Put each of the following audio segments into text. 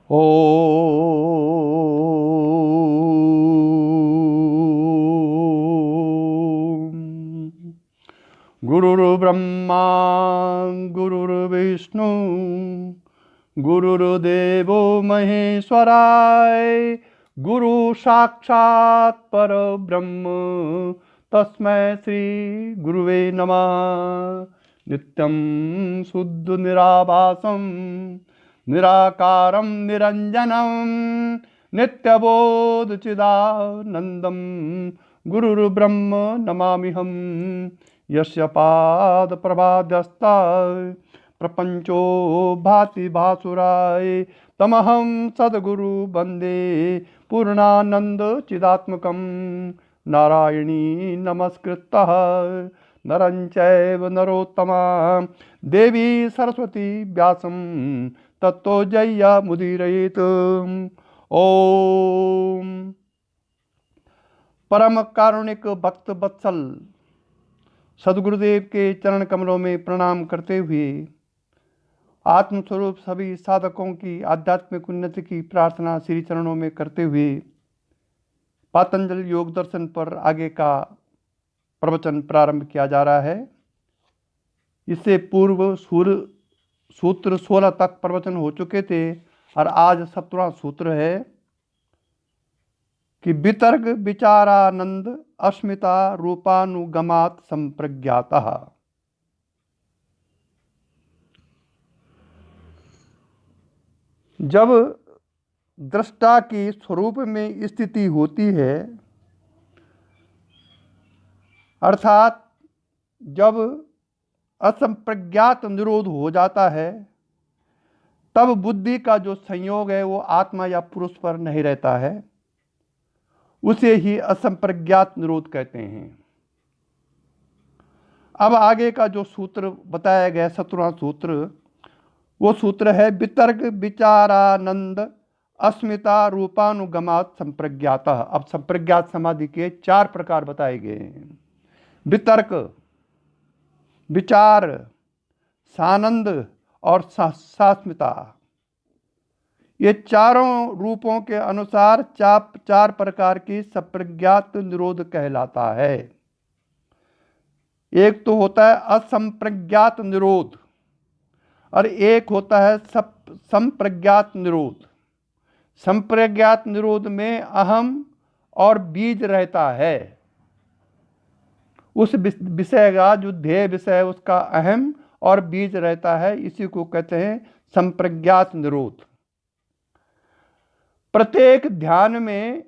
ओम गुरुर्ब्रह्मा गुरुर्विष्णु गुरुर्देवो महेश्वराय गुरु साक्षात् परब्रह्म तस्मै श्री गुरुवे नमः। नित्यं शुद्ध निराभासं निराकारं निरंजनं नित्यबोधचिदानन्दं गुरुर्ब्रह्म नमाम्यहम्। यस्य पादप्रभाद्यस्ता प्रपंचो भाति भासुराय तमहं सद्गुरु वन्दे पूर्णानंद चिदात्मकं। नारायणी नमस्कृतः नरं चैव नरोत्तमं देवी सरस्वती व्यासं ततो जयमुदीरयेत्। ओम परम कारुणिक भक्त वत्सल सदगुरुदेव के चरण कमलों में प्रणाम करते हुए आत्मस्वरूप सभी साधकों की आध्यात्मिक उन्नति की प्रार्थना श्री चरणों में करते हुए पातंजल योग दर्शन पर आगे का प्रवचन प्रारंभ किया जा रहा है। इससे पूर्व सूत्र 16 तक प्रवचन हो चुके थे और आज 17वां सूत्र है कि वितर्क विचारानंद अस्मिता रूपानुगमात् संप्रज्ञातः। जब दृष्टा की स्वरूप में स्थिति होती है, अर्थात जब असंप्रज्ञात निरोध हो जाता है, तब बुद्धि का जो संयोग है वो आत्मा या पुरुष पर नहीं रहता है, उसे ही असंप्रज्ञात निरोध कहते हैं। अब आगे का जो सूत्र बताया गया 17वां सूत्र, वो सूत्र है वितर्क विचारानंद अस्मिता रूपानुगमात् संप्रज्ञातः। अब संप्रज्ञात समाधि के 4 प्रकार बताए गए हैं। वितर्क, विचार, सानंद और सास्मिता। ये चारों रूपों के अनुसार 4 प्रकार की संप्रज्ञात निरोध कहलाता है। एक तो होता है असंप्रज्ञात निरोध और एक होता है संप्रज्ञात निरोध। संप्रज्ञात निरोध में अहम और बीज रहता है। उस विषय का जो ध्येय विषय है उसका अहम और बीज रहता है, इसी को कहते हैं संप्रज्ञात निरोध। प्रत्येक ध्यान में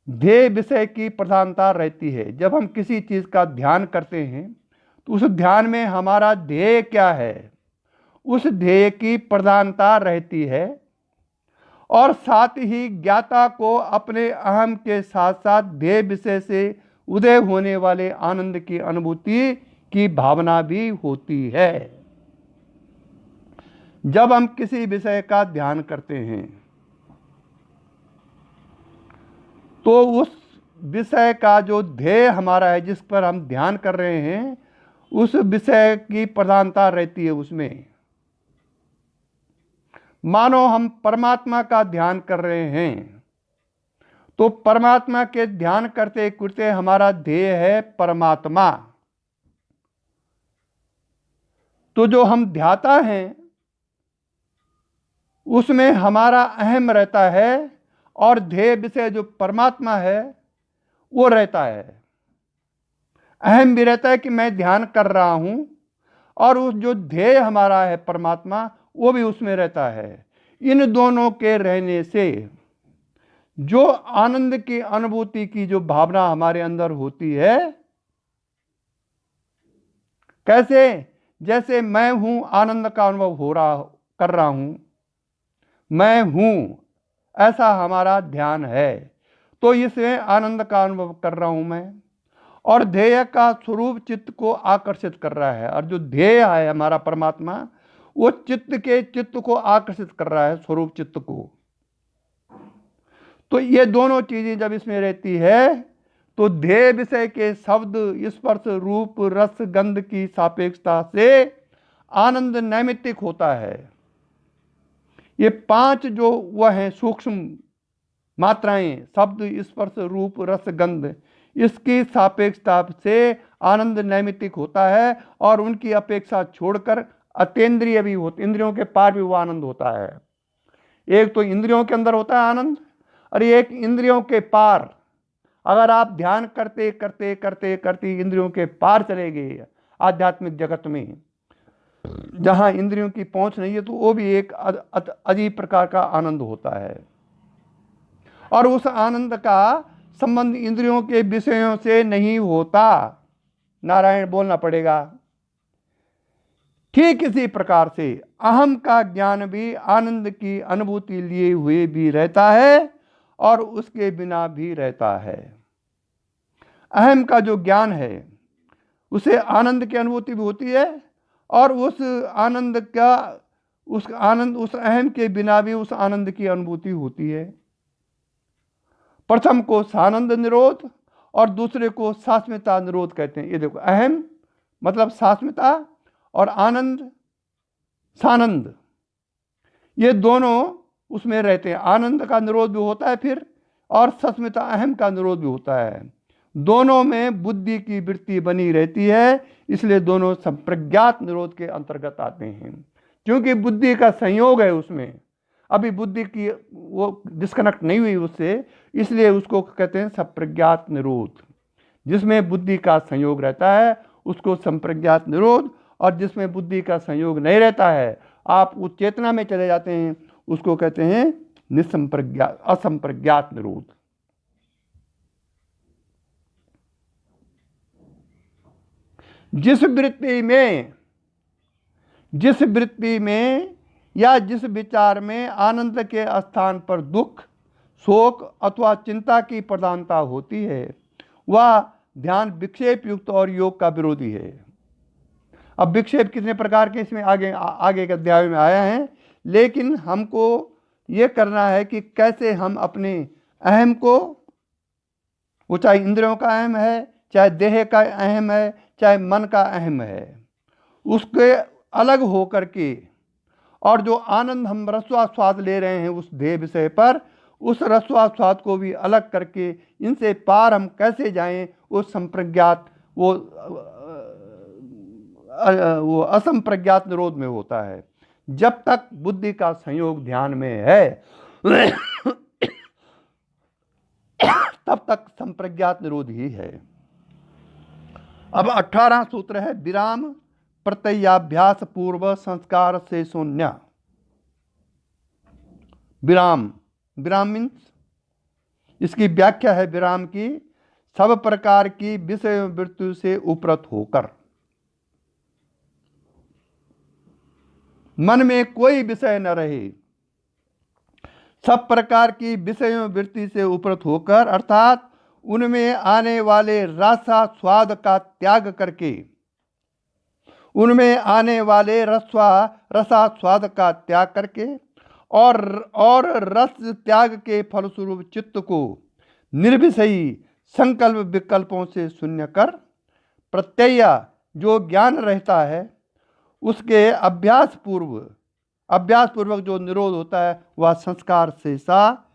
ध्येय विषय की प्रधानता रहती है। जब हम किसी चीज का ध्यान करते हैं तो उस ध्यान में हमारा ध्येय क्या है, उस ध्येय की प्रधानता रहती है और साथ ही ज्ञाता को अपने अहम के साथ साथ ध्येय विषय से उदय होने वाले आनंद की अनुभूति की भावना भी होती है। जब हम किसी विषय का ध्यान करते हैं तो उस विषय का जो ध्येय हमारा है, जिस पर हम ध्यान कर रहे हैं, उस विषय की प्रधानता रहती है उसमें। मानो हम परमात्मा का ध्यान कर रहे हैं तो परमात्मा के ध्यान करते करते हमारा ध्येय है परमात्मा। तो जो हम ध्याता हैं उसमें हमारा अहम रहता है और ध्येय विषय जो परमात्मा है वो रहता है। अहम भी रहता है कि मैं ध्यान कर रहा हूं और उस जो ध्येय हमारा है परमात्मा वो भी उसमें रहता है। इन दोनों के रहने से जो आनंद की अनुभूति की जो भावना हमारे अंदर होती है, कैसे, जैसे मैं हूं, आनंद का अनुभव कर रहा हूं, मैं हूं, ऐसा हमारा ध्यान है। तो इसमें आनंद का अनुभव कर रहा हूं मैं, और ध्येय का स्वरूप चित्त को आकर्षित कर रहा है। और जो ध्येय है हमारा परमात्मा, वो चित्त को आकर्षित कर रहा है, स्वरूप चित्त को। तो ये दोनों चीजें जब इसमें रहती है तो ध्येय विषय के शब्द, स्पर्श, रूप, रस, गंध की सापेक्षता से आनंद नैमित्तिक होता है। ये 5 जो वह हैं सूक्ष्म मात्राएं, शब्द स्पर्श रूप रस गंध, इसकी सापेक्षता से आनंद नैमित्तिक होता है और उनकी अपेक्षा छोड़कर अतीन्द्रिय भी होता, इंद्रियों के पार भी वो आनंद होता है। एक तो इंद्रियों के अंदर होता है आनंद, और एक इंद्रियों के पार। अगर आप ध्यान करते करते करते करते इंद्रियों के पार चले गए आध्यात्मिक जगत में, जहां इंद्रियों की पहुंच नहीं है, तो वो भी एक अजीब प्रकार का आनंद होता है। और उस आनंद का संबंध इंद्रियों के विषयों से नहीं होता, नारायण बोलना पड़ेगा। ठीक इसी प्रकार से अहम का ज्ञान भी आनंद की अनुभूति लिए हुए भी रहता है और उसके बिना भी रहता है। अहम का जो ज्ञान है उसे आनंद की अनुभूति भी होती है, और उस आनंद उस अहम के बिना भी उस आनंद की अनुभूति होती है। प्रथम को सानंद निरोध और दूसरे को शाश्वता निरोध कहते हैं। ये देखो, अहम मतलब शाश्वता और आनंद सानंद, ये दोनों उसमें रहते हैं। आनंद का निरोध भी होता है फिर, और शाश्वता अहम का निरोध भी होता है। दोनों में बुद्धि की वृत्ति बनी रहती है, इसलिए दोनों संप्रज्ञात निरोध के अंतर्गत आते हैं। क्योंकि बुद्धि का संयोग है उसमें, अभी बुद्धि की वो डिस्कनेक्ट नहीं हुई उससे, इसलिए उसको कहते हैं संप्रज्ञात निरोध। जिसमें बुद्धि का संयोग रहता है उसको संप्रज्ञात निरोध, और जिसमें बुद्धि का संयोग नहीं रहता है, आप उस चेतना में चले जाते हैं, उसको कहते हैं निसंप्रज्ञात असंप्रज्ञात निरोध। जिस वृत्ति में या जिस विचार में आनंद के स्थान पर दुख, शोक अथवा चिंता की प्रधानता होती है, वह ध्यान विक्षेप युक्त और योग का विरोधी है। अब विक्षेप कितने प्रकार के इसमें आगे के अध्याय में आया है, लेकिन हमको ये करना है कि कैसे हम अपने अहम को, वो चाहे इंद्रियों का अहम है, चाहे देह का अहम है, चाहे मन का अहम है, उसके अलग होकर के, और जो आनंद हम रस्वास्वाद ले रहे हैं उस देह विषय पर, उस रस्वास्वाद को भी अलग करके इनसे पार हम कैसे जाएं, वो संप्रज्ञात वो असंप्रज्ञात निरोध में होता है। जब तक बुद्धि का संयोग ध्यान में है तब तक संप्रज्ञात निरोध ही है। अब 18 सूत्र है, विराम प्रत्ययाभ्यास पूर्व संस्कार से शून्य। विराम, विराम मीन्स, इसकी व्याख्या है विराम की, सब प्रकार की विषय वृत्ति से उपरत होकर, मन में कोई विषय न रहे, सब प्रकार की विषय वृत्ति से उपरत होकर, अर्थात उनमें आने वाले रसा स्वाद का त्याग करके, उनमें आने वाले रसा स्वाद का त्याग करके, और रस त्याग के फलस्वरूप चित्त को निर्विषयी संकल्प विकल्पों से शून्य कर, प्रत्यय जो ज्ञान रहता है उसके अभ्यास पूर्वक जो निरोध होता है वह संस्कार शेषा,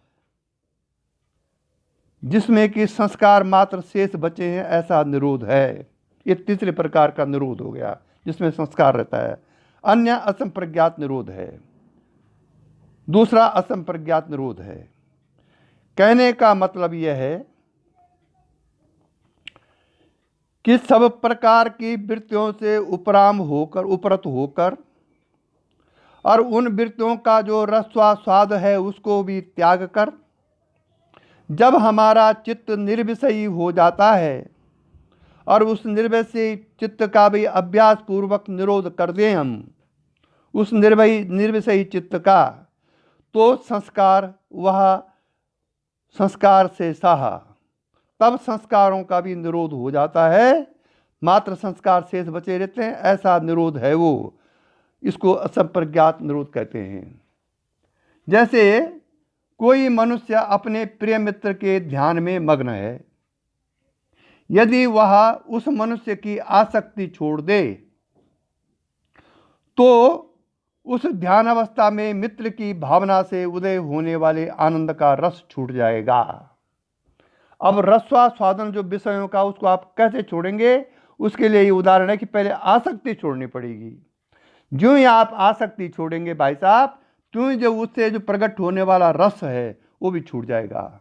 जिसमें कि संस्कार मात्र शेष बचे हैं, ऐसा निरोध है। ये तीसरे प्रकार का निरोध हो गया जिसमें संस्कार रहता है। अन्य असंप्रज्ञात निरोध है, दूसरा असंप्रज्ञात निरोध है। कहने का मतलब यह है कि सब प्रकार की वृत्तियों से उपरत होकर और उन वृत्तियों का जो रस्वास्वाद है उसको भी त्याग कर, जब हमारा चित्त निर्विषयी हो जाता है और उस निर्विषयी चित्त का भी अभ्यास पूर्वक निरोध कर दें हम उस निर्विषयी चित्त का, तो संस्कार से साहा, तब संस्कारों का भी निरोध हो जाता है, मात्र संस्कार शेष बचे रहते हैं, ऐसा निरोध है वो। इसको असंप्रज्ञात निरोध कहते हैं। जैसे कोई मनुष्य अपने प्रिय मित्र के ध्यान में मग्न है, यदि वह उस मनुष्य की आसक्ति छोड़ दे तो उस ध्यान अवस्था में मित्र की भावना से उदय होने वाले आनंद का रस छूट जाएगा। अब रस्वास्वादन जो विषयों का, उसको आप कैसे छोड़ेंगे? उसके लिए ये उदाहरण है कि पहले आसक्ति छोड़नी पड़ेगी। जो ही आप आसक्ति छोड़ेंगे भाई साहब, त्यों ही जो उससे जो प्रकट होने वाला रस है वो भी छूट जाएगा।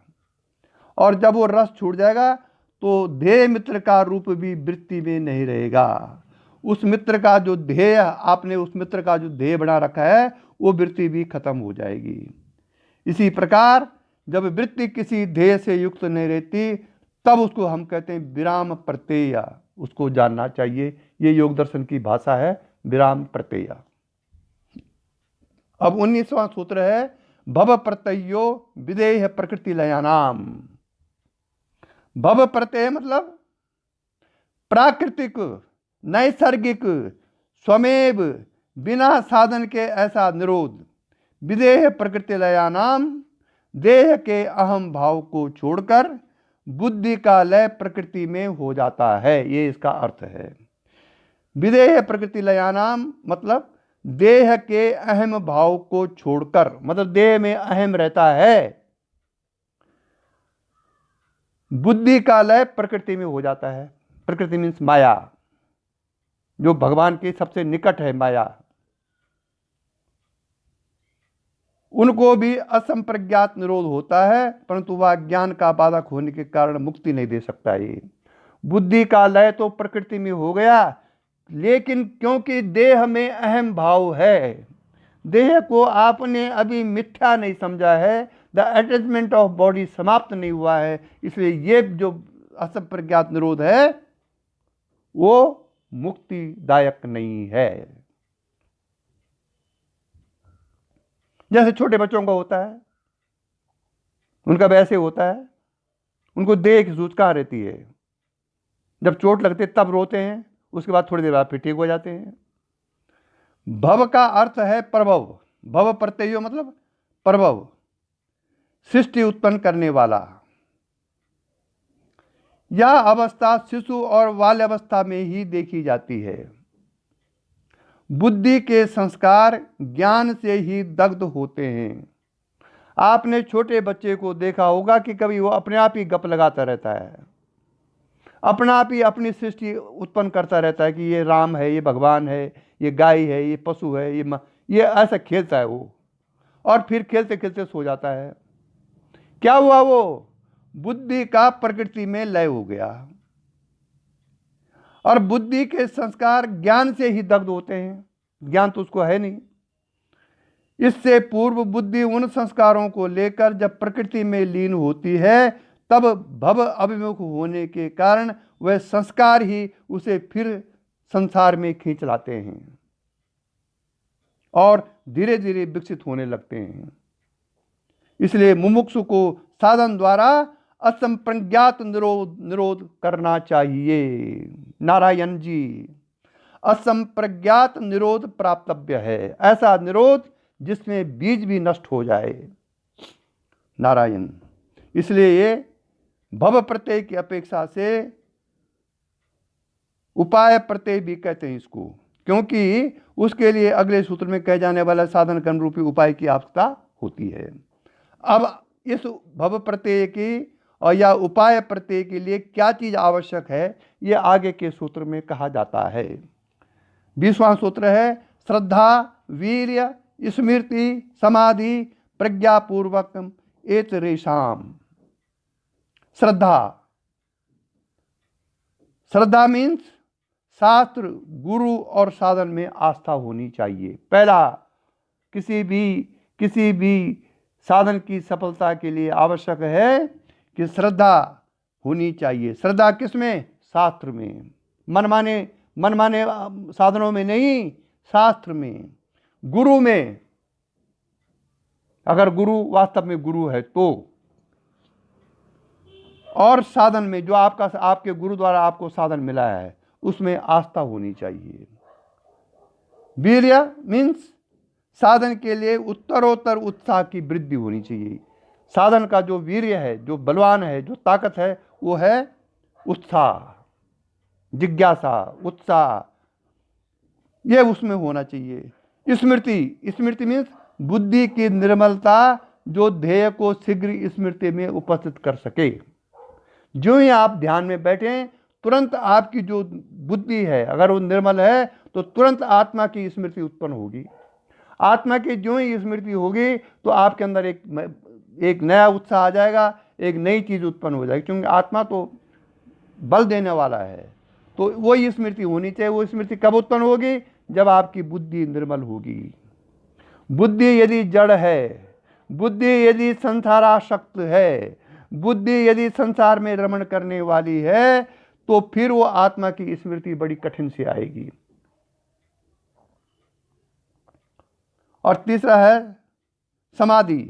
और जब वो रस छूट जाएगा तो ध्येय मित्र का रूप भी वृत्ति में नहीं रहेगा। उस मित्र का जो ध्येय आपने उस मित्र का जो ध्येय बना रखा है वो वृत्ति भी खत्म हो जाएगी। इसी प्रकार जब वृत्ति किसी ध्येय से युक्त नहीं रहती तब उसको हम कहते हैं विराम प्रत्यय। उसको जानना चाहिए, ये योग दर्शन की भाषा है, विराम प्रत्यय। अब 19वां सूत्र है भव प्रत्ययो विदेह प्रकृति लयानाम। भव प्रत्यय मतलब प्राकृतिक नैसर्गिक स्वमेव बिना साधन के ऐसा निरोध। विदेह प्रकृति लयानाम, देह के अहम भाव को छोड़कर बुद्धि का लय प्रकृति में हो जाता है, ये इसका अर्थ है। विदेह प्रकृति लयानाम मतलब देह के अहम भाव को छोड़कर, मतलब देह में अहम रहता है, बुद्धि का लय प्रकृति में हो जाता है। प्रकृति मीन्स माया, जो भगवान के सबसे निकट है माया। उनको भी असंप्रज्ञात निरोध होता है, परंतु वह ज्ञान का बाधक होने के कारण मुक्ति नहीं दे सकता। ये बुद्धि का लय तो प्रकृति में हो गया, लेकिन क्योंकि देह में अहम भाव है, देह को आपने अभी मिथ्या नहीं समझा है, द अटैचमेंट ऑफ बॉडी समाप्त नहीं हुआ है, इसलिए ये जो असंप्रज्ञात निरोध है वो मुक्तिदायक नहीं है। जैसे छोटे बच्चों का होता है, उनका वैसे होता है, उनको देह की सूझ कहाँ रहती है? जब चोट लगती है तब रोते हैं, उसके बाद थोड़ी देर बाद फिर ठीक हो जाते हैं। भव का अर्थ है प्रभव। भव प्रत्यय मतलब प्रभव, सृष्टि उत्पन्न करने वाला। यह अवस्था शिशु और बाल्यावस्था में ही देखी जाती है। बुद्धि के संस्कार ज्ञान से ही दग्ध होते हैं। आपने छोटे बच्चे को देखा होगा कि कभी वो अपने आप ही गप लगाता रहता है, अपना आप ही अपनी सृष्टि उत्पन्न करता रहता है कि ये राम है, ये भगवान है, ये गाय है, ये पशु है, ये ऐसा खेलता है वो, और फिर खेलते खेलते सो जाता है। क्या हुआ? वो बुद्धि का प्रकृति में लय हो गया, और बुद्धि के संस्कार ज्ञान से ही दग्ध होते हैं, ज्ञान तो उसको है नहीं। इससे पूर्व बुद्धि उन संस्कारों को लेकर जब प्रकृति में लीन होती है तब भव अभिमुख होने के कारण वह संस्कार ही उसे फिर संसार में खींच लाते हैं और धीरे धीरे विकसित होने लगते हैं। इसलिए मुमुक्षु को साधन द्वारा असंप्रज्ञात निरोध करना चाहिए। नारायण जी, असंप्रज्ञात निरोध प्राप्तव्य है, ऐसा निरोध जिसमें बीज भी नष्ट हो जाए। नारायण। इसलिए ये भव प्रत्यय की अपेक्षा से उपाय प्रत्यय भी कहते हैं इसको, क्योंकि उसके लिए अगले सूत्र में कहे जाने वाला साधन कर्म रूपी उपाय की आवश्यकता होती है। अब इस भव प्रत्यय की और या उपाय प्रत्यय के लिए क्या चीज आवश्यक है, ये आगे के सूत्र में कहा जाता है। 20वां सूत्र है श्रद्धा वीर्य स्मृति समाधि प्रज्ञापूर्वक एतरेषाम। श्रद्धा, श्रद्धा मीन्स शास्त्र गुरु और साधन में आस्था होनी चाहिए। पहला, किसी भी साधन की सफलता के लिए आवश्यक है कि श्रद्धा होनी चाहिए। श्रद्धा किसमें? शास्त्र में। मनमाने साधनों में नहीं, शास्त्र में, गुरु में। अगर गुरु वास्तव में गुरु है तो, और साधन में जो आपके गुरु द्वारा आपको साधन मिला है उसमें आस्था होनी चाहिए। वीर्य मीन्स साधन के लिए उत्तरोत्तर उत्साह की वृद्धि होनी चाहिए। साधन का जो वीर्य है, जो बलवान है, जो ताकत है, वो है उत्साह, जिज्ञासा, उत्साह, ये उसमें होना चाहिए। स्मृति, स्मृति मीन्स बुद्धि की निर्मलता, जो ध्येय को शीघ्र स्मृति में उपस्थित कर सके। जो ही आप ध्यान में बैठे, तुरंत आपकी जो बुद्धि है अगर वो निर्मल है तो तुरंत आत्मा की स्मृति उत्पन्न होगी। आत्मा की जो ही स्मृति होगी तो आपके अंदर एक नया उत्साह आ जाएगा, एक नई चीज उत्पन्न हो जाएगी, क्योंकि आत्मा तो बल देने वाला है। तो वही स्मृति होनी चाहिए। वो स्मृति कब उत्पन्न होगी? जब आपकी बुद्धि निर्मल होगी। बुद्धि यदि जड़ है, बुद्धि यदि संसारासक्त है, बुद्धि यदि संसार में रमण करने वाली है, तो फिर वो आत्मा की स्मृति बड़ी कठिन से आएगी। और तीसरा है समाधि,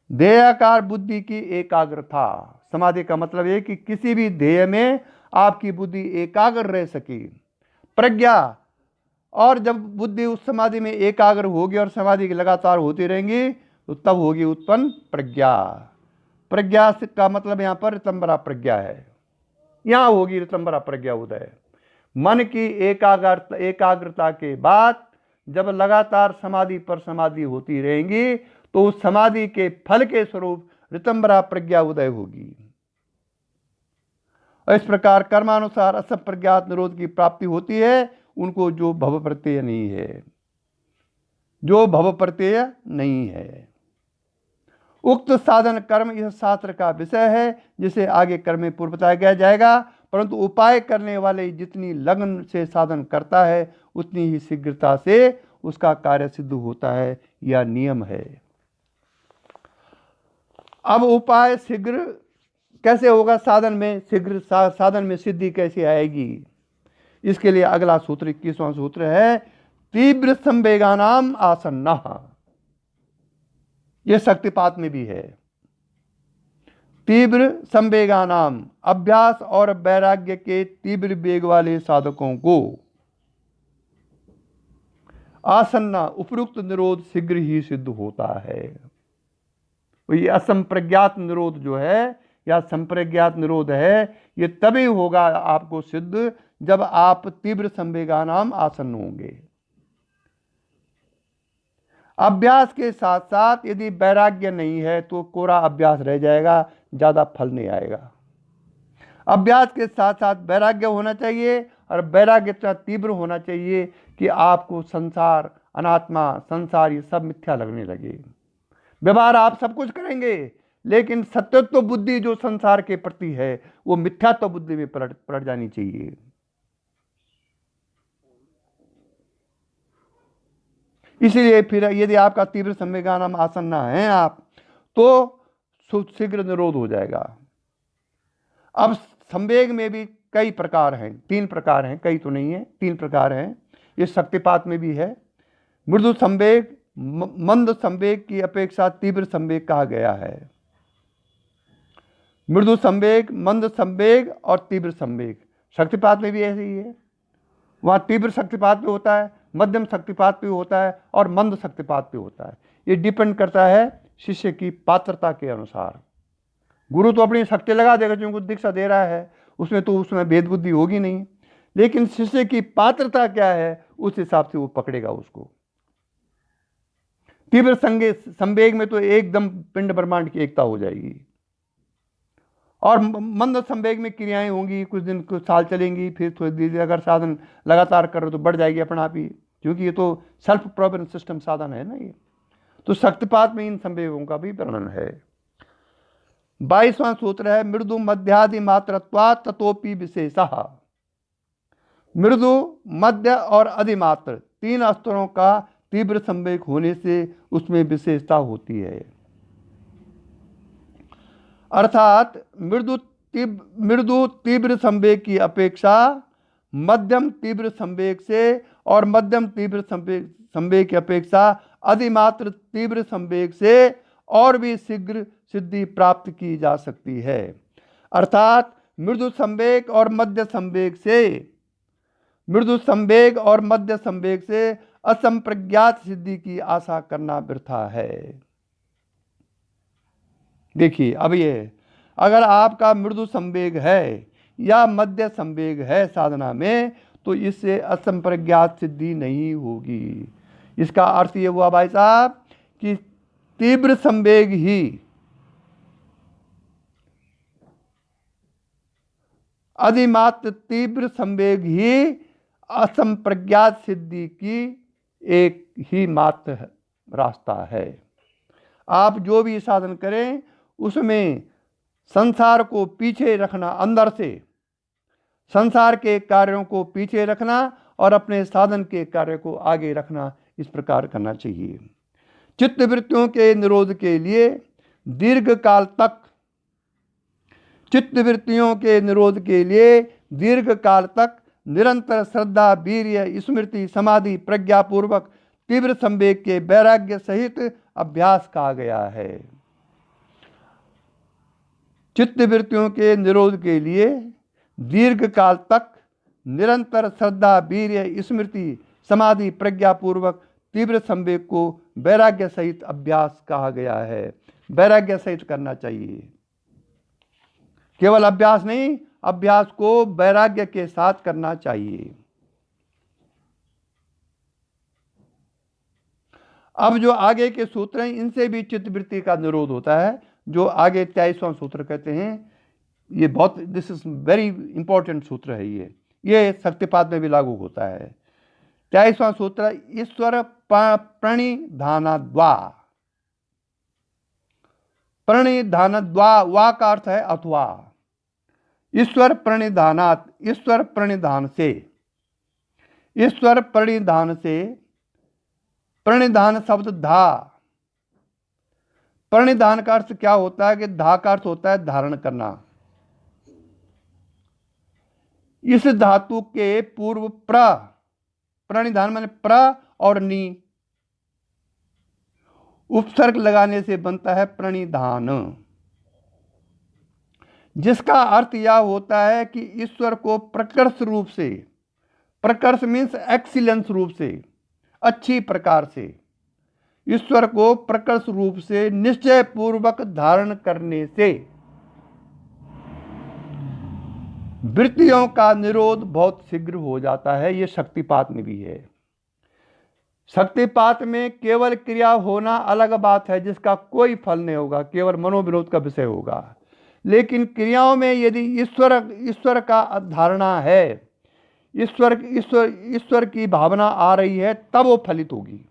ध्येयाकार बुद्धि की एकाग्रता। समाधि का मतलब है कि किसी भी ध्येय में आपकी बुद्धि एकाग्र रह सके। प्रज्ञा, और जब बुद्धि उस समाधि में एकाग्र होगी और समाधि की लगातार होती रहेंगी तो तब होगी उत्पन्न प्रज्ञा। प्रज्ञा का मतलब यहाँ पर ऋतंबरा प्रज्ञा है, यहाँ होगी ऋतंबरा प्रज्ञा उदय। मन की एकाग्रता के बाद जब लगातार समाधि पर समाधि होती रहेंगी तो उस समाधि के फल के स्वरूप ऋतंबरा प्रज्ञा उदय होगी। और इस प्रकार कर्मानुसार असंप्रज्ञात निरोध की प्राप्ति होती है उनको जो भव प्रत्यय नहीं है, जो भव प्रत्यय नहीं है। उक्त साधन कर्म इस शास्त्र का विषय है, जिसे आगे कर्म में पूर्व बताया जाएगा। परंतु उपाय करने वाले जितनी लगन से साधन करता है उतनी ही शीघ्रता से उसका कार्य सिद्ध होता है, यह नियम है। अब उपाय शीघ्र कैसे होगा? साधन में शीघ्र, साधन में सिद्धि कैसे आएगी? इसके लिए अगला सूत्र 21वां सूत्र है, तीव्र संवेगानाम आसन्ना। यह शक्तिपात में भी है। तीव्र संवेगानाम, अभ्यास और वैराग्य के तीव्र वेग वाले साधकों को आसन्ना उपयुक्त निरोध शीघ्र ही सिद्ध होता है। ये असंप्रज्ञात निरोध जो है या संप्रज्ञात निरोध है, ये तभी होगा आपको सिद्ध जब आप तीव्र संवेगानाम आसन्न होंगे। अभ्यास के साथ साथ यदि वैराग्य नहीं है तो कोरा अभ्यास रह जाएगा, ज्यादा फल नहीं आएगा। अभ्यास के साथ साथ वैराग्य होना चाहिए, और वैराग्य इतना तीव्र होना चाहिए कि आपको संसार, अनात्मा, संसार ये सब मिथ्या लगने लगे। व्यवहार आप सब कुछ करेंगे, लेकिन सत्यत्व बुद्धि जो संसार के प्रति है वो मिथ्यात्व बुद्धि में पलट जानी चाहिए। इसीलिए फिर यदि आपका तीव्र संवेगानाम आसन्न है आप, तो शीघ्र निरोध हो जाएगा। अब संवेग में भी कई प्रकार हैं, 3 प्रकार हैं, कई तो नहीं है, 3 प्रकार हैं। ये शक्तिपात में भी है। मृदु संवेग, मंद संवेग की अपेक्षा तीव्र संवेग कहा गया है। मृदु संवेग, मंद संवेग और तीव्र संवेग शक्तिपात में भी ऐसे ही है। वहां तीव्र शक्तिपात भी होता है, मध्यम शक्तिपात भी होता है और मंद शक्तिपात भी होता है। ये डिपेंड करता है शिष्य की पात्रता के अनुसार। गुरु तो अपनी शक्ति लगा देगा, जो कुछ दीक्षा दे रहा है उसमें भेद बुद्धि होगी नहीं, लेकिन शिष्य की पात्रता क्या है उस हिसाब से वो पकड़ेगा उसको। तीव्र संवेग में तो एकदम पिंड ब्रह्मांड की एकता हो जाएगी, और मंद संवेग में क्रियाएं होंगी, कुछ साल चलेंगी, फिर थोड़ी धीरे अगर साधन लगातार कर रहे तो बढ़ जाएगी अपना आप ही, क्योंकि ये तो सेल्फ प्रोविडेंस सिस्टम साधन है ना ये। तो शक्तिपात में इन संवेगों का भी वर्णन है। 22वां सूत्र है, मृदु मध्यादि मात्रत्वात् ततोपि विशेषः। मृदु, मध्य और अधिमात्र 3 स्तरों का तीव्र संवेग होने से उसमें विशेषता होती है। अर्थात मृदु तीव्र संवेग की अपेक्षा मध्यम तीव्र संवेग से और मध्यम तीव्र संवेग की अपेक्षा अधिमात्र तीव्र संवेग से और भी शीघ्र सिद्धि प्राप्त की जा सकती है। अर्थात मृदु संवेग और मध्य संवेग से असंप्रज्ञात सिद्धि की आशा करना वृथा है। देखिए, अब ये अगर आपका मृदु संवेग है या मध्य संवेग है साधना में, तो इससे असंप्रज्ञात सिद्धि नहीं होगी। इसका अर्थ ये हुआ भाई साहब कि तीव्र संवेग ही अधिमात्र तीव्र संवेग ही असंप्रज्ञात सिद्धि की एक ही मात्र रास्ता है। आप जो भी साधन करें उसमें संसार को पीछे रखना, अंदर से संसार के कार्यों को पीछे रखना और अपने साधन के कार्य को आगे रखना, इस प्रकार करना चाहिए। चित्त वृत्तियों के निरोध के लिए दीर्घ काल तक चित्त वृत्तियों के निरोध के लिए दीर्घ काल तक निरंतर श्रद्धा, वीर्य, स्मृति, समाधि, प्रज्ञापूर्वक तीव्र संवेग के वैराग्य सहित अभ्यास कहा गया है। चित्त वृत्तियों के निरोध के लिए दीर्घ काल तक निरंतर श्रद्धा, वीर्य, स्मृति, समाधि, प्रज्ञापूर्वक तीव्र संवेग को वैराग्य सहित अभ्यास कहा गया है। वैराग्य सहित करना चाहिए, केवल अभ्यास नहीं, अभ्यास को वैराग्य के साथ करना चाहिए। अब जो आगे के सूत्र हैं इनसे भी चित्तवृत्ति का निरोध होता है। जो आगे 23वां सूत्र कहते हैं, ये बहुत, दिस इज वेरी इंपॉर्टेंट सूत्र है। ये शक्तिपात में भी लागू होता है। 23वां सूत्र, ईश्वर प्रणिधानद्वा। प्रणिधानद्वा, वा का अर्थ है अथवा। ईश्वर प्रणिधानात, ईश्वर प्रणिधान से, ईश्वर प्रणिधान से, प्रणिधान शब्द धा। प्रणिधान का अर्थ क्या होता है कि धा का अर्थ होता है धारण करना। इस धातु के पूर्व प्रणिधान माने प्र और नी उपसर्ग लगाने से बनता है प्रणिधान, जिसका अर्थ यह होता है कि ईश्वर को प्रकर्ष रूप से, प्रकर्ष मीन्स एक्सीलेंस रूप से, अच्छी प्रकार से, ईश्वर को प्रकर्ष रूप से निश्चय पूर्वक धारण करने से वृत्तियों का निरोध बहुत शीघ्र हो जाता है। यह शक्तिपात में भी है। शक्तिपात में केवल क्रिया होना अलग बात है, जिसका कोई फल नहीं होगा, केवल मनोविनोद का विषय होगा। लेकिन क्रियाओं में यदि ईश्वर का धारणा है, ईश्वर की भावना आ रही है, तब वो फलित होगी।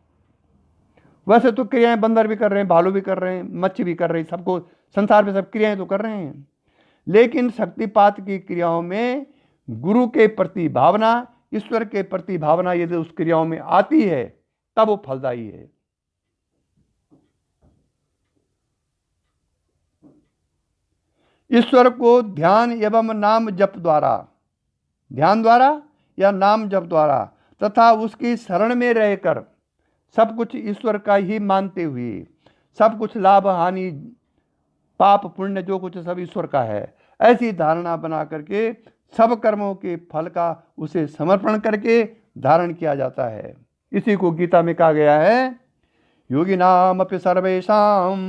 वैसे तो क्रियाएं बंदर भी कर रहे हैं, भालू भी कर रहे हैं, मच्छी भी कर रही, सबको संसार में सब क्रियाएं तो कर रहे हैं। लेकिन शक्तिपात की क्रियाओं में गुरु के प्रति भावना, ईश्वर के प्रति भावना यदि उस क्रियाओं में आती है, तब वो फलदायी है। ईश्वर को ध्यान एवं नाम जप द्वारा, ध्यान द्वारा या नाम जप द्वारा तथा उसकी शरण में रहकर सब कुछ ईश्वर का ही मानते हुए, सब कुछ लाभ हानि पाप पुण्य जो कुछ सब ईश्वर का है, ऐसी धारणा बना करके सब कर्मों के फल का उसे समर्पण करके धारण किया जाता है। इसी को गीता में कहा गया है, योगी नाम अपि सर्वेशाम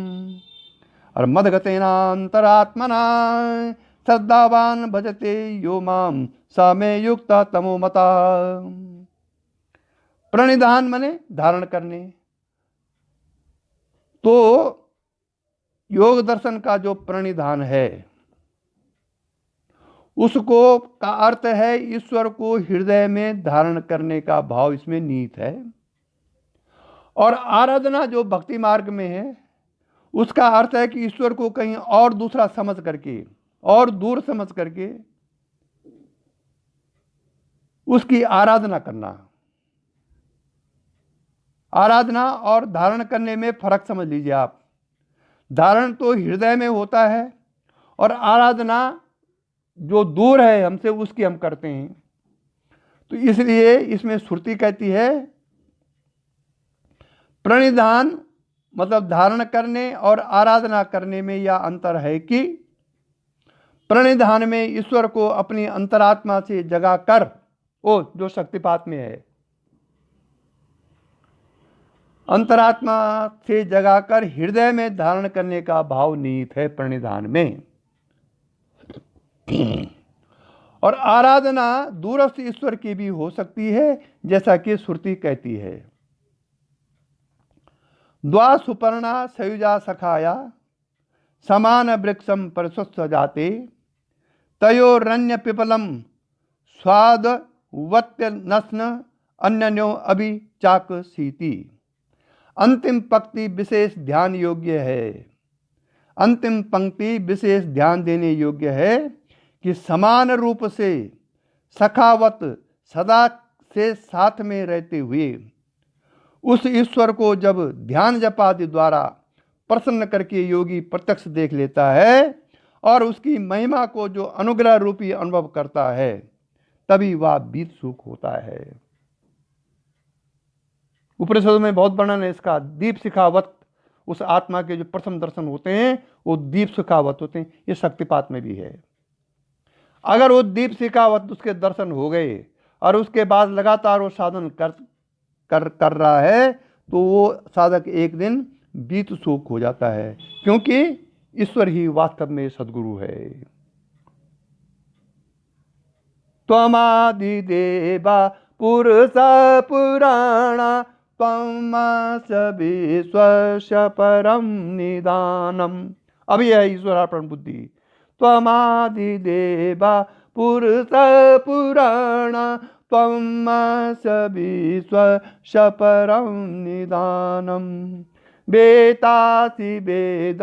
और मदगतेनांतरात्मना श्रद्धावान भजते यो माम स मे युक्ता तमो मता। प्रणिधान माने धारण करने। तो योग दर्शन का जो प्रणिधान है उसको का अर्थ है ईश्वर को हृदय में धारण करने का भाव इसमें निहित है। और आराधना जो भक्ति मार्ग में है उसका अर्थ है कि ईश्वर को कहीं और दूसरा समझ करके और दूर समझ करके उसकी आराधना करना। आराधना और धारण करने में फर्क समझ लीजिए आप। धारण तो हृदय में होता है और आराधना जो दूर है हमसे उसकी हम करते हैं। तो इसलिए इसमें श्रुति कहती है प्रणिधान मतलब धारण करने और आराधना करने में यह अंतर है कि प्रणिधान में ईश्वर को अपनी अंतरात्मा से जगा कर, ओ जो शक्तिपात में है, अंतरात्मा से जगाकर हृदय में धारण करने का भाव निहित है प्रणिधान में। और आराधना दूरस्थ ईश्वर की भी हो सकती है, जैसा कि श्रुति कहती है। द्वा सुपर्णा सयुजा सखाया समान वृक्षम परिस्व जाते तयोरन्य पिपलम स्वाद वत्य नस्न अन्यो अभि चाक सीति। अंतिम पंक्ति विशेष ध्यान योग्य है। अंतिम पंक्ति विशेष ध्यान देने योग्य है कि समान रूप से सखावत सदा से साथ में रहते हुए उस ईश्वर को जब ध्यान जपादि द्वारा प्रसन्न करके योगी प्रत्यक्ष देख लेता है और उसकी महिमा को जो अनुग्रह रूपी अनुभव करता है, तभी वह बीत सुख होता है। उपनिषदों में बहुत वर्णन है इसका। दीप शिखावत, उस आत्मा के जो प्रथम दर्शन होते हैं वो दीप शिखावत होते हैं। ये शक्तिपात में भी है। अगर वो दीप शिखावत उसके दर्शन हो गए और उसके बाद लगातार वो साधन कर रहा है, तो वो साधक एक दिन बीत सुख हो जाता है, क्योंकि ईश्वर ही वास्तव में सद्गुरु है। त्वमादि देवा पुरुष पुराणा त्वमास विश्वस्य परम निदानम। अब यह है ईश्वरार्पण बुद्धि। त्वमादि देवा पुरुष पुराणा त्वमास विश्वस्य परम निदानम। वेतासि वेद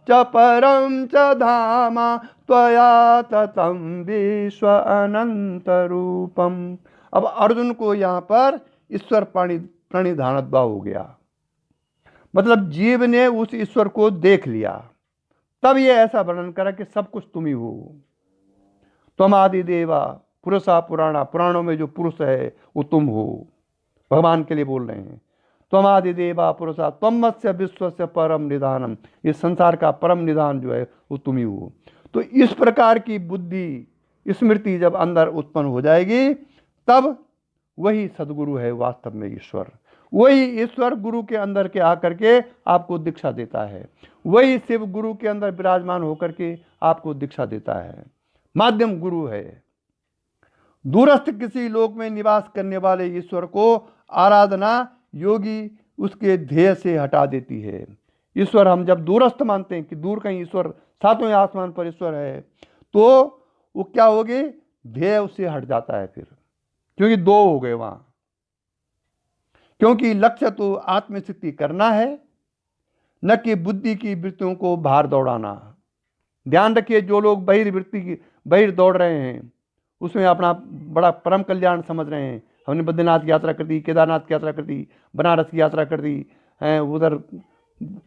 च परम च धामा त्वया ततं विश्व अनंत रूपम। अब अर्जुन को यहाँ पर ईश्वर प्रणिधानत्वा हो गया, मतलब जीव ने उस ईश्वर को देख लिया, तब ये ऐसा वर्णन करा कि सब कुछ तुम ही हो। त्वम आदि देवा पुरुषा पुराणा, पुराणों में जो पुरुष है वो तुम हो, भगवान के लिए बोल रहे हैं। त्वम आदि देवा पुरुषा त्वमस्य विश्वस्य परम निधानम, इस संसार का परम निधान जो है वो तुम ही हो। तो इस प्रकार की बुद्धि स्मृति जब अंदर उत्पन्न हो जाएगी, तब वही सदगुरु है वास्तव में ईश्वर। वही ईश्वर गुरु के अंदर के आकर के आपको दीक्षा देता है। वही शिव गुरु के अंदर विराजमान होकर के आपको दीक्षा देता है। माध्यम गुरु है। दूरस्थ किसी लोक में निवास करने वाले ईश्वर को आराधना योगी उसके ध्येय से हटा देती है। ईश्वर हम जब दूरस्थ मानते हैं कि दूर कहीं ईश्वर, सातवें आसमान पर ईश्वर है, तो वो क्या होगी, ध्येय उससे हट जाता है फिर, क्योंकि दो हो गए वहां। क्योंकि लक्ष्य तो आत्मसिद्धि करना है, न कि बुद्धि की वृत्तियों को बाहर दौड़ाना। ध्यान रखिए, जो लोग बहिर दौड़ रहे हैं उसमें अपना बड़ा परम कल्याण समझ रहे हैं। हमने बद्रीनाथ की यात्रा कर दी, केदारनाथ की यात्रा कर दी, बनारस की यात्रा कर दी, उधर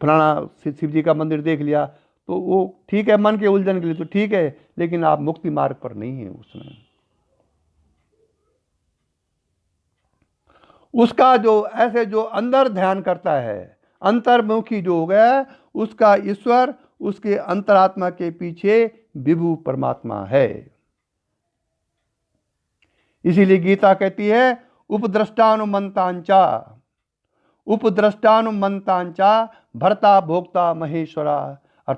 फलाना शिव जी का मंदिर देख लिया, तो वो ठीक है, मन के उलझन के लिए तो ठीक है, लेकिन आप मुक्ति मार्ग पर नहीं है। उसमें उसका जो ऐसे जो अंदर ध्यान करता है, अंतर्मुखी जो हो गया, उसका ईश्वर उसके अंतरात्मा के पीछे विभु परमात्मा है। इसीलिए गीता कहती है उपद्रष्टानुमंतांचा भर्ता भोक्ता महेश्वरा। और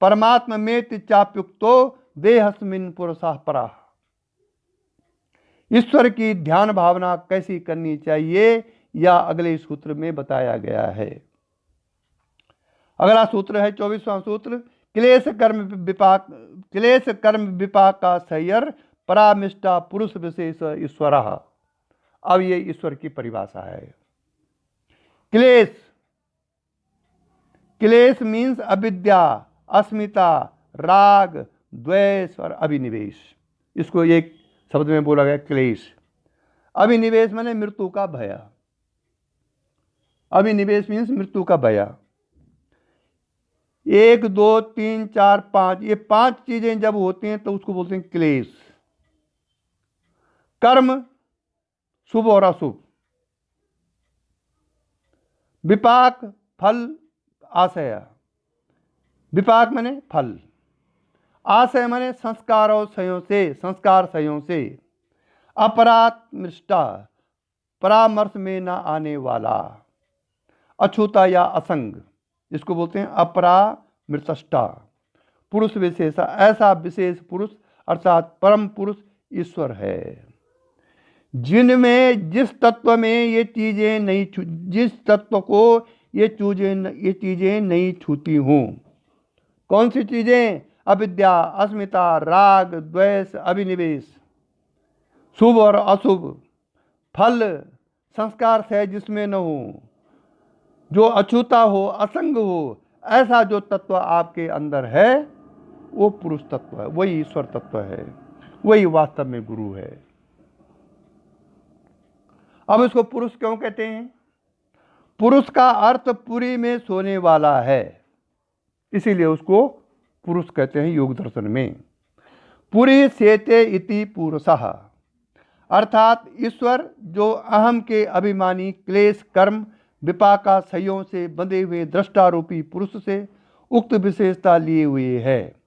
परमात्मेति चाप्युक्तो देहस्मिन् पुरुषः परः। ईश्वर की ध्यान भावना कैसी करनी चाहिए, या अगले सूत्र में बताया गया है। अगला सूत्र है 24वां सूत्र, क्लेश कर्म विपाक का सह्यर परामिष्टा पुरुष विशेष ईश्वर। अब ये ईश्वर की परिभाषा है। क्लेश मीन्स अविद्या, अस्मिता, राग, द्वेष और अभिनिवेश। इसको एक शब्द में बोला गया क्लेश। अभिनिवेश माने मृत्यु का भय। अभिनिवेश मीन्स मृत्यु का भय। 1 2 3 4 5, ये 5 चीजें जब होती हैं तो उसको बोलते हैं क्लेश। कर्म शुभ और अशुभ, विपाक फल आशय। विपाक माने फल, आशय माने संस्कार और संस्कार संयोग से। अपरामृष्टा, परामर्श में न आने वाला। अछूता या असंग, इसको बोलते हैं अपरामृतष्टा। पुरुष विशेष, ऐसा विशेष पुरुष अर्थात परम पुरुष ईश्वर है। जिनमें जिस तत्व में ये चीज़ें नहीं जिस तत्व को ये चीज़ें नहीं छूती हों। कौन सी चीज़ें? अविद्या, अस्मिता, राग, द्वेष, अभिनिवेश, शुभ और अशुभ, फल, संस्कार से जिसमें न हो, जो अछूता हो, असंग हो, ऐसा जो तत्व आपके अंदर है वो पुरुष तत्व है, वही ईश्वर तत्व है, वही वास्तव में गुरु है। अब इसको पुरुष क्यों कहते हैं? पुरुष का अर्थ पुरी में सोने वाला है, इसीलिए उसको पुरुष कहते हैं योग दर्शन में। पुरी सेते इति पुरुषः, अर्थात ईश्वर जो अहम के अभिमानी क्लेश कर्म विपाकाशयों से बंधे हुए दृष्टारूपी पुरुष से उक्त विशेषता लिए हुए है,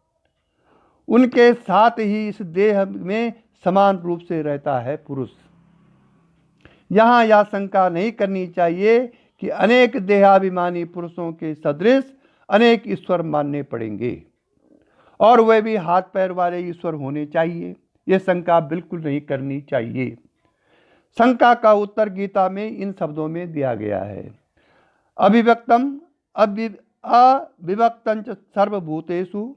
उनके साथ ही इस देह में समान रूप से रहता है पुरुष। यहाँ यह शंका नहीं करनी चाहिए कि अनेक देहाभिमानी पुरुषों के सदृश अनेक ईश्वर मानने पड़ेंगे और वे भी हाथ पैर वाले ईश्वर होने चाहिए। ये शंका बिल्कुल नहीं करनी चाहिए। शंका का उत्तर गीता में इन शब्दों में दिया गया है, अविभक्तम अविभक्तं च सर्वभूतेषु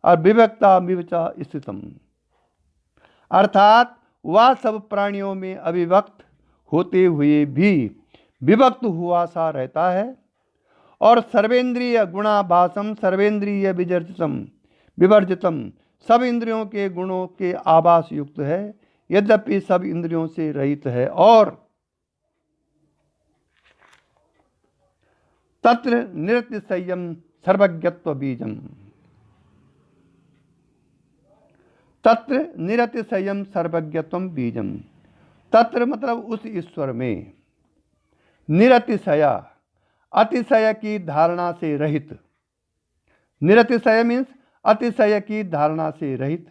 अविभक्ता विवचा स्थितम, अर्थात वह सब प्राणियों में अविभक्त होते हुए भी विभक्त हुआ सा रहता है और सर्वेंद्रिय गुणाभासम सर्वेंद्रिय विवर्जितम सब इंद्रियों के गुणों के आभास युक्त है, यद्यपि सब इंद्रियों से रहित है। और तत्र निरतिशय्यम सर्वज्ञत्व बीजम, तत्र निरतिशय्यम सर्वज्ञत्व बीजम, तत्र मतलब उस ईश्वर में, निरतिशय अतिशय की धारणा से रहित, निरतिशय मीन्स अतिशय की धारणा से रहित,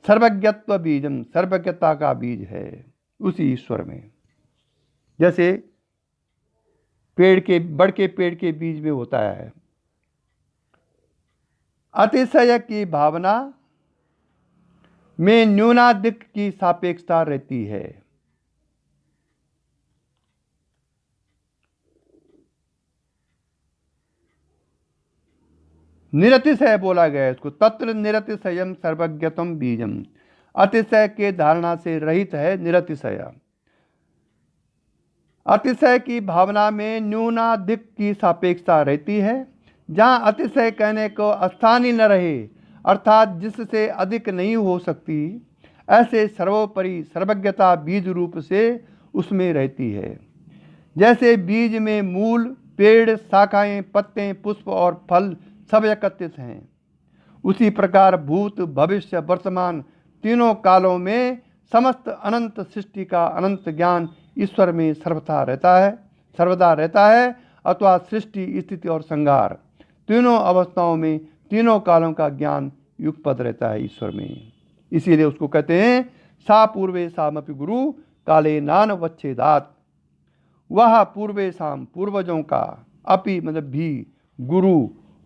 सर्वज्ञत्व बीजम सर्वज्ञता का बीज है उसी ईश्वर में। जैसे बड़ के पेड़ के बीज में होता है, अतिशय की भावना में न्यूनाधिक की सापेक्षता रहती है। निरतिशय बोला गया है इसको, तत्र निरतिशयम सर्वज्ञतम बीजम, अतिशय के धारणा से रहित है निरतिशय। अतिशय की भावना में न्यूनाधिक की सापेक्षता रहती है। जहाँ अतिशय कहने को स्थान ही न रहे, अर्थात जिससे अधिक नहीं हो सकती, ऐसे सर्वोपरि सर्वज्ञता बीज रूप से उसमें रहती है। जैसे बीज में मूल, पेड़, शाखाएं, पत्ते, पुष्प और फल सब एकत्रित हैं, उसी प्रकार भूत, भविष्य, वर्तमान तीनों कालों में समस्त अनंत सृष्टि का अनंत ज्ञान ईश्वर में सर्वदा रहता है अथवा सृष्टि, स्थिति और संहार तीनों अवस्थाओं में तीनों कालों का ज्ञान युगपद रहता है ईश्वर में। इसीलिए उसको कहते हैं सा पूर्वे सामपि गुरु काले नान वच्छेदात, वह पूर्वे शाम पूर्वजों का, अपि मतलब भी,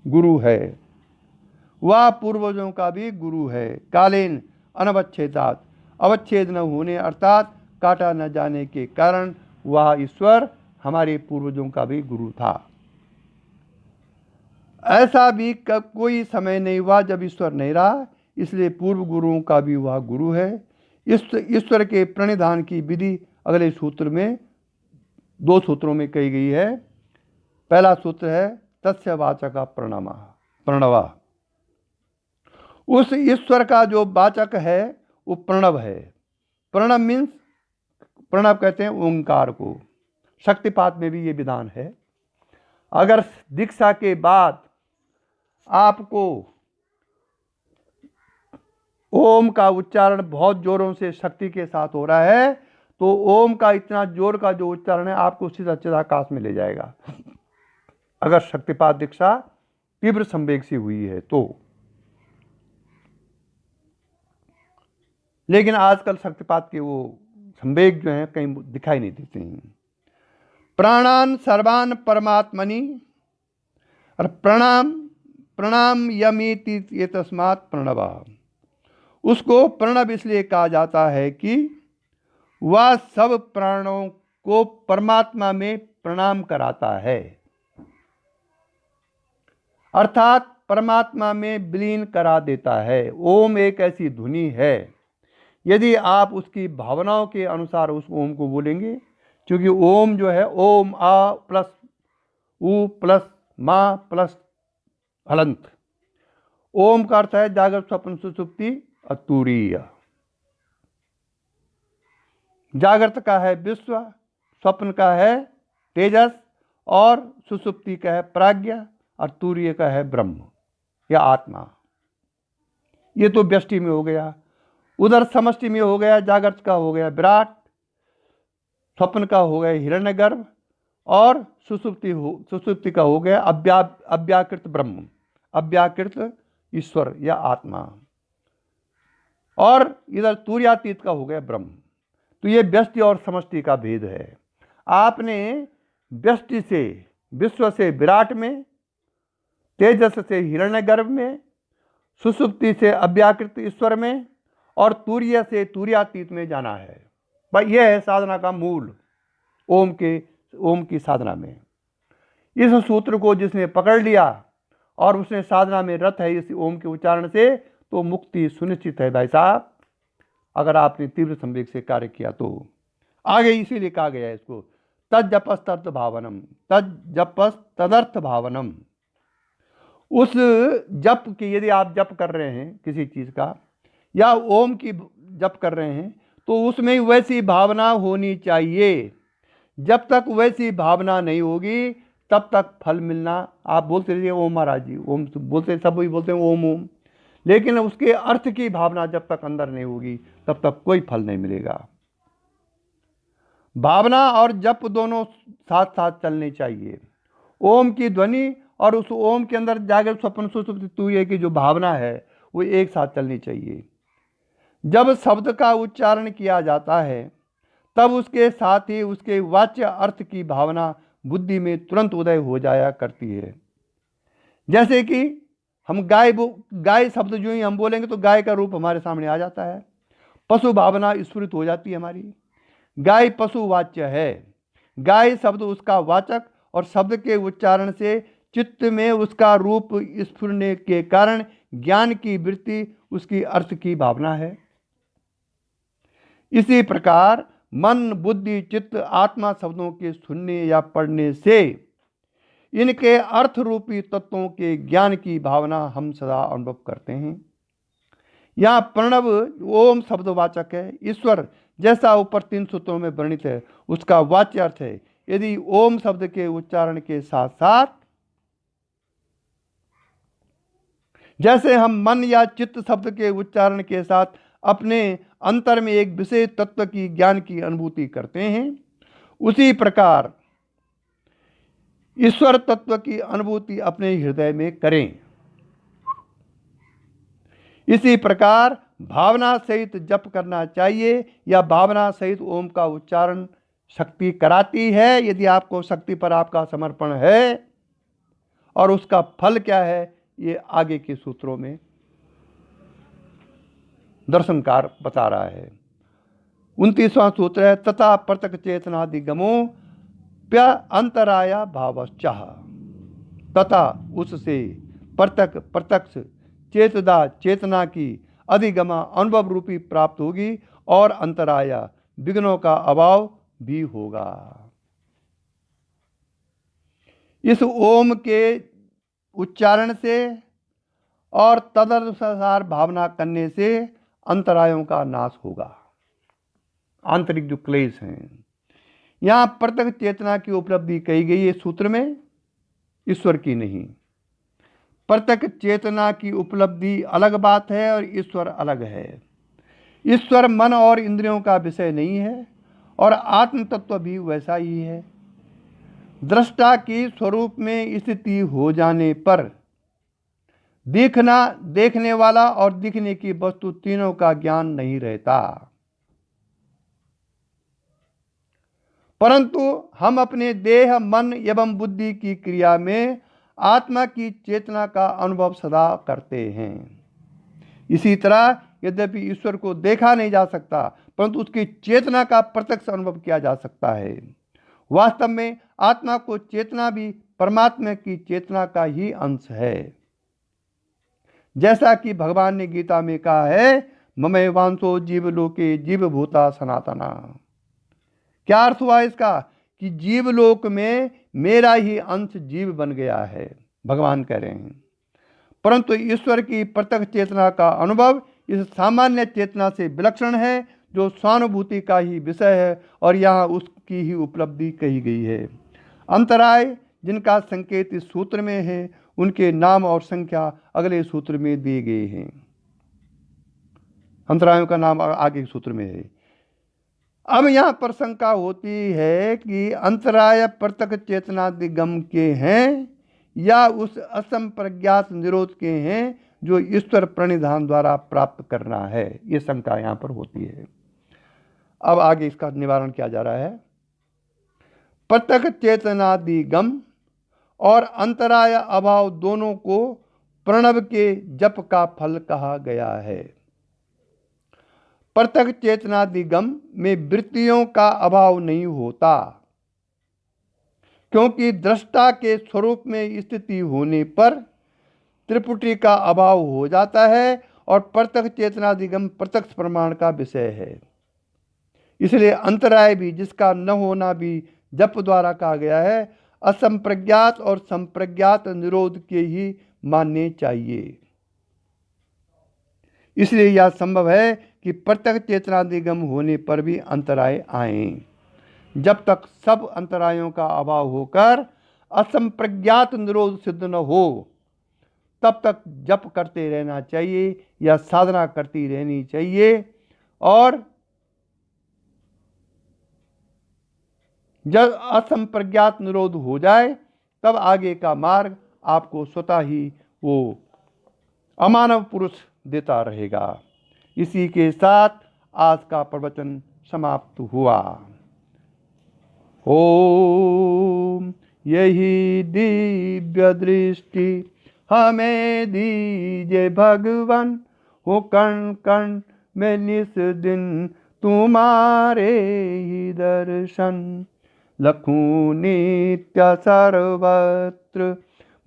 गुरु है, वह पूर्वजों का भी गुरु है, कालेन अनवच्छेदात अवच्छेद न होने अर्थात काटा न जाने के कारण वह ईश्वर हमारे पूर्वजों का भी गुरु था। ऐसा भी कोई समय नहीं हुआ जब ईश्वर नहीं रहा, इसलिए पूर्व गुरुओं का भी वह गुरु है। ईश्वर के प्रणिधान की विधि अगले सूत्र में 2 सूत्रों में कही गई है। पहला सूत्र है तस्य वाचक प्रणव, उस ईश्वर का जो वाचक है वो प्रणव है। प्रणव मीन्स, प्रणव कहते हैं ओंकार को। शक्तिपात में भी ये विधान है, अगर दीक्षा के बाद आपको ओम का उच्चारण बहुत जोरों से शक्ति के साथ हो रहा है तो ओम का इतना जोर का जो उच्चारण है आपको सीधा चिदाकाश में ले जाएगा, अगर शक्तिपात दीक्षा तीव्र संवेग से हुई है तो। लेकिन आजकल शक्तिपात के वो संवेग जो हैं कहीं दिखाई नहीं देते हैं। प्राणान सर्वान परमात्मनि, और प्रणाम यमीति ये तस्मात् प्रणव, उसको प्रणव इसलिए कहा जाता है कि वह सब प्राणों को परमात्मा में प्रणाम कराता है, अर्थात परमात्मा में विलीन करा देता है। ओम एक ऐसी ध्वनि है, यदि आप उसकी भावनाओं के अनुसार उस ओम को बोलेंगे, क्योंकि ओम जो है ओम आ प्लस उ प्लस मा प्लस हलंत। ओम का अर्थ है जागृत स्वप्न सुषुप्ति अतुरीय। जागृत का है विश्व, स्वप्न का है तेजस, और सुषुप्ति का है प्राज्ञा, और तूर्य का है ब्रह्म या आत्मा। ये तो व्यष्टि में हो गया। उधर समष्टि में हो गया, जागृत का हो गया विराट, स्वप्न का हो गया हिरण्यगर्भ, और सुषुप्ति का हो गया अव्याकृत ब्रह्म, अव्याकृत ईश्वर या आत्मा, और इधर तूर्यातीत का हो गया ब्रह्म। तो ये व्यष्टि और समष्टि का भेद है। आपने व्यष्टि से विश्व से विराट में, तेजस से हिरण्यगर्भ में, सुषुप्ति से अव्याकृत ईश्वर में, और तूर्य से तूर्यातीत में जाना है। भाई यह है साधना का मूल ओम की साधना में। इस सूत्र को जिसने पकड़ लिया और उसने साधना में रत है इस ओम के उच्चारण से, तो मुक्ति सुनिश्चित है भाई साहब, अगर आपने तीव्र संवेग से कार्य किया तो। आगे इसीलिए कहा गया है इसको तज्जपस तर्थ भावनम, तज्जपस तदर्थ भावनम। उस जप की, यदि आप जप कर रहे हैं किसी चीज का या ओम की जप कर रहे हैं, तो उसमें वैसी भावना होनी चाहिए। जब तक वैसी भावना नहीं होगी तब तक फल मिलना, आप बोलते रहिए ओम महाराज जी ओम, बोलते सब वही बोलते हैं ओम ओम, लेकिन उसके अर्थ की भावना जब तक अंदर नहीं होगी तब तक कोई फल नहीं मिलेगा। भावना और जप दोनों साथ साथ चलने चाहिए। ओम की ध्वनि और उस ओम के अंदर जागृत स्वप्न सुषुप्ति तूर्य की जो भावना है वो एक साथ चलनी चाहिए। जब शब्द का उच्चारण किया जाता है तब उसके साथ ही उसके वाच्य अर्थ की भावना बुद्धि में तुरंत उदय हो जाया करती है। जैसे कि हम गाय शब्द जो ही हम बोलेंगे तो गाय का रूप हमारे सामने आ जाता है, पशु भावना स्फुरित हो जाती है हमारी। गाय पशु वाच्य है, गाय शब्द उसका वाचक, और शब्द के उच्चारण से चित्त में उसका रूप स्फुरने के कारण ज्ञान की वृत्ति उसकी अर्थ की भावना है। इसी प्रकार मन बुद्धि चित्त आत्मा शब्दों के सुनने या पढ़ने से इनके अर्थ रूपी तत्वों के ज्ञान की भावना हम सदा अनुभव करते हैं। यहाँ प्रणव ओम शब्दवाचक है, ईश्वर जैसा ऊपर 3 सूत्रों में वर्णित है उसका वाच्य अर्थ है। यदि ओम शब्द के उच्चारण के साथ साथ जैसे हम मन या चित्त शब्द के उच्चारण के साथ अपने अंतर में एक विशेष तत्व की ज्ञान की अनुभूति करते हैं, उसी प्रकार ईश्वर तत्व की अनुभूति अपने हृदय में करें। इसी प्रकार भावना सहित जप करना चाहिए, या भावना सहित ओम का उच्चारण शक्ति कराती है। यदि आपको शक्ति पर आपका समर्पण है, और उसका फल क्या है ये आगे के सूत्रों में दर्शनकार बता रहा है। 29वां सूत्र है तथा प्रत्यक चेतनादिगमो प्य अंतराया भावश्चाह। तथा उससे प्रत्यक्ष चेतना की अधिगमा अनुभव रूपी प्राप्त होगी, और अंतराया विघ्नों का अभाव भी होगा। इस ओम के उच्चारण से और तदनुसार भावना करने से अंतरायों का नाश होगा। आंतरिक जो क्लेश हैं, यहाँ प्रत्यक्ष चेतना की उपलब्धि कही गई है सूत्र में, ईश्वर की नहीं। प्रत्यक्ष चेतना की उपलब्धि अलग बात है और ईश्वर अलग है। ईश्वर मन और इंद्रियों का विषय नहीं है, और आत्म तत्व भी वैसा ही है। दृष्टा की स्वरूप में स्थिति हो जाने पर देखने वाला और दिखने की वस्तु तीनों का ज्ञान नहीं रहता, परंतु हम अपने देह मन एवं बुद्धि की क्रिया में आत्मा की चेतना का अनुभव सदा करते हैं। इसी तरह यद्यपि ईश्वर को देखा नहीं जा सकता, परंतु उसकी चेतना का प्रत्यक्ष अनुभव किया जा सकता है। वास्तव में आत्मा को चेतना भी परमात्मा की चेतना का ही अंश है। जैसा कि भगवान ने गीता में कहा है, ममे वांसो जीवलोके जीवभूता सनातना। क्या अर्थ हुआ इसका? कि जीवलोक में मेरा ही अंश जीव बन गया है, भगवान कह रहे हैं। परंतु ईश्वर की प्रत्यक्ष चेतना का अनुभव इस सामान्य चेतना से विलक्षण है, जो स्वानुभूति का ही विषय है, और यहाँ उसकी ही उपलब्धि कही गई है। अंतराय जिनका संकेत इस सूत्र में है, उनके नाम और संख्या अगले सूत्र में दिए गए हैं। अंतरायों का नाम आगे सूत्र में है। अब यहाँ पर शंका होती है कि अंतराय प्रत्यक्ष चेतनादिगम के हैं या उस असंप्रज्ञात निरोध के हैं जो ईश्वर प्रणिधान द्वारा प्राप्त करना है। ये शंका यहाँ पर होती है। अब आगे इसका निवारण किया जा रहा है। प्रत्यक्ष चेतनादिगम और अंतराय अभाव दोनों को प्रणव के जप का फल कहा गया है। प्रत्यक्ष चेतनादिगम में वृत्तियों का अभाव नहीं होता, क्योंकि दृष्टा के स्वरूप में स्थिति होने पर त्रिपुटी का अभाव हो जाता है, और प्रत्यक्ष चेतनादिगम प्रत्यक्ष प्रमाण का विषय है। इसलिए अंतराय भी, जिसका न होना भी जप द्वारा कहा गया है, असंप्रज्ञात और संप्रज्ञात निरोध के ही मानने चाहिए। इसलिए यह संभव है कि प्रत्यक्ष चेतनादिगम होने पर भी अंतराय आए। जब तक सब अंतरायों का अभाव होकर असंप्रज्ञात निरोध सिद्ध न हो, तब तक जप करते रहना चाहिए या साधना करती रहनी चाहिए। और जब असंप्रज्ञात निरोध हो जाए, तब आगे का मार्ग आपको स्वतः ही वो अमानव पुरुष देता रहेगा। इसी के साथ आज का प्रवचन समाप्त हुआ। ओम यही दिव्य दृष्टि हमें दीजिए भगवान, हो कण कण में निस दिन तुम्हारे ही दर्शन। लखूं नित्य सर्वत्र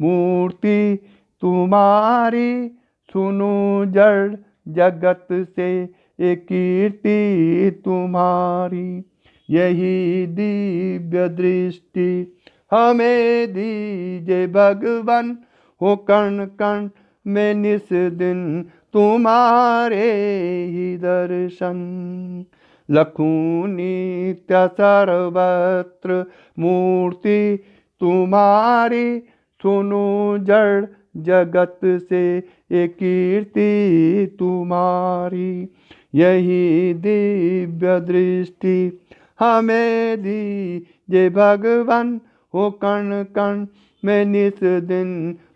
मूर्ति तुम्हारी, सुनो जड़ जगत से एक कीर्ति तुम्हारी। यही दिव्य दृष्टि हमें दीजिए भगवान, हो कण कण में निस दिन तुम्हारे ही दर्शन। लखूं नित्य सर्वत्र मूर्ति तुम्हारी, सुनो जड़ जगत से एक कीर्ति तुम्हारी। यही दिव्य दृष्टि हमें दीजिए भगवान, हो कण कण में निस दिन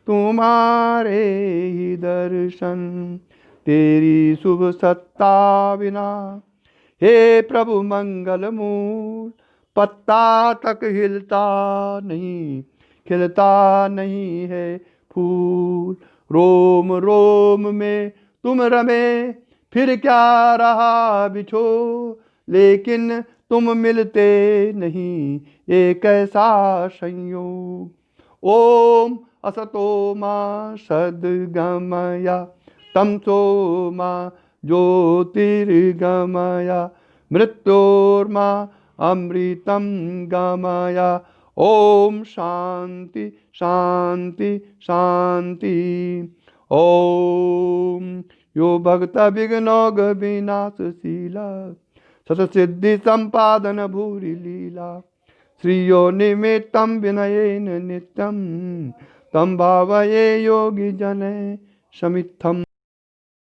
तुम्हारे ही दर्शन। तेरी शुभ सत्ता बिना हे प्रभु मंगल मूल, पत्ता तक हिलता नहीं, खिलता नहीं है फूल। रोम रोम में तुम रमे, फिर क्या रहा बिछो, लेकिन तुम मिलते नहीं, एक ऐसा संयोग। ओम असतो मा सद्गमया, तमसो मा ज्योतिर्गमया, मृत्योर्मा अमृतं गमया। ओम शांति शांति शांति। ओम यो भक्त विघ्नौघ विनाशशीला, सतसिद्धि संपादन भूरि लीला। श्रियो निमित्तं विनयेन नित्यं, तं भावये योगी जने समित्थम्।